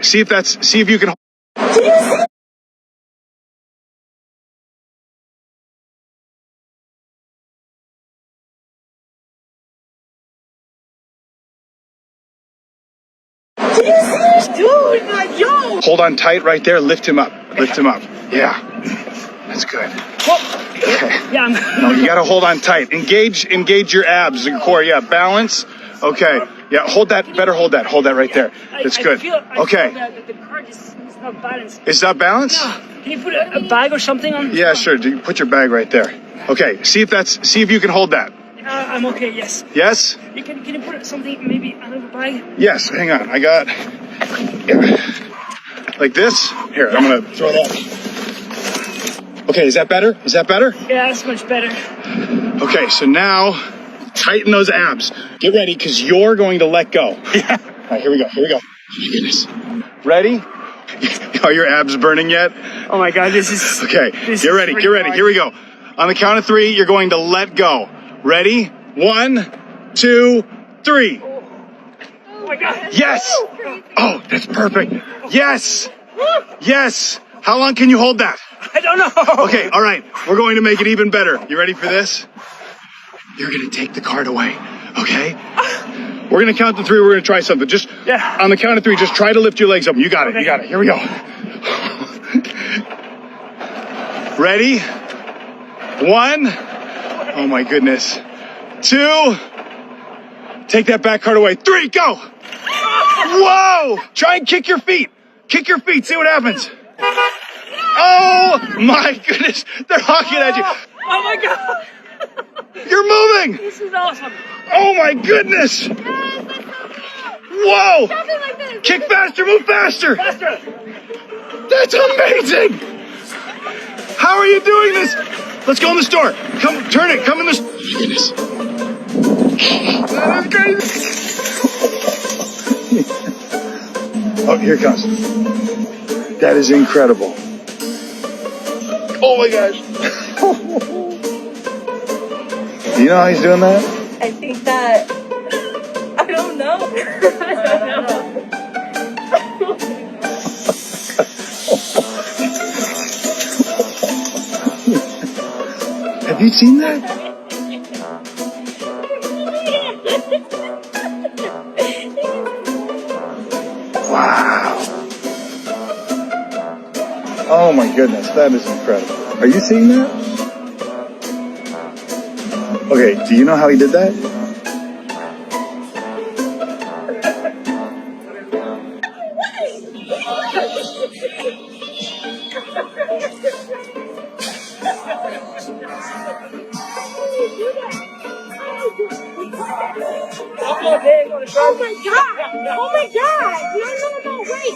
See if you can. Dude, like, yo! Hold on tight right there. Lift him up. Lift him up. Yeah. That's good. Okay. Yeah. No, you gotta hold on tight. Engage your abs and core. Yeah, balance. Okay. Yeah, hold that. Better hold that. Hold that right there. That's good. Okay. The card is not balanced. It's not balanced? No. Can you put a bag or something on? Yeah, sure. Put your bag right there. Okay. See if you can hold that. I'm okay. Yes. Yes? Can you put something, maybe another bag? Yes. Hang on. I got. Yeah. Like this. Here, I'm gonna throw that. Okay. Is that better? Is that better? Yeah, that's much better. Okay. So now, tighten those abs. Get ready, because you're going to let go. Yeah. All right. Here we go. Here we go. Oh my goodness. Ready? Are your abs burning yet? Oh my God, this is... Okay, get ready, get ready. Here we go. On the count of 3, you're going to let go. Ready? 1, 2, 3. Oh my God. Yes! Oh, that's perfect. Yes! Yes! How long can you hold that? I don't know. Okay, all right. We're going to make it even better. You ready for this? You're going to take the card away, okay? We're going to count to 3. We're going to try something. Just on the count of 3, just try to lift your legs up. You got it. You got it. Here we go. Ready? 1. Oh my goodness. 2. Take that back card away. 3. Go. Whoa! Try and kick your feet. Kick your feet. See what happens. Oh my goodness. They're honking at you. Oh my God. You're moving. This is awesome. Oh my goodness. Whoa! Like Kick faster, move faster! Faster. That's amazing! How are you doing this? Let's go in the store. Come, turn it. Come in the store. Goodness. That is crazy. Oh, here it comes. That is incredible. Oh my gosh. Do you know how he's doing that? I think that... I don't know. I don't know. Have you seen that? Wow. Oh my goodness, that is incredible. Are you seeing that? Okay, do you know how he did that? Oh my God! Oh my God! No, wait!